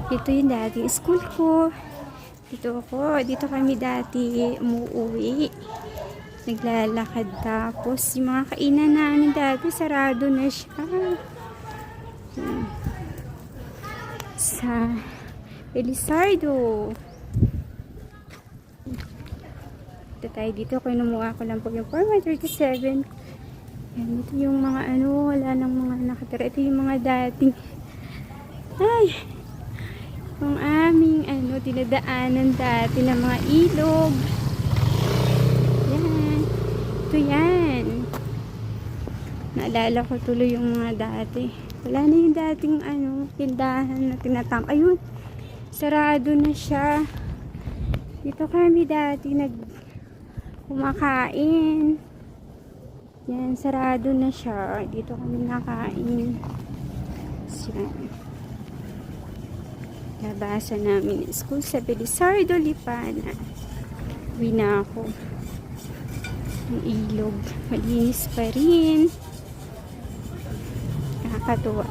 Ito yung dati school ko. Dito kami dati umuwi. Naglalakad, tapos yung mga kainan namin dati sarado na siya. Sa Elisardo. Ito tayo dito. Kinuha ko lang po yung 4137. Yan, ito yung mga wala nang mga nakatira. Ito yung mga dating yung aming dinadaanan dati ng mga ilog. Yan. Ito yan. Naalala ko tuloy yung mga dati. Wala na yung dating tindahan na ayun. Sarado na siya. Dito kami dati kumakain. Yan, sarado na siya. Dito kami nakain. Yan. Labasan namin school sa Belisardo, Lipana. Uwi na ako. Ang ilog. Malinis pa rin. Nakakatuwa.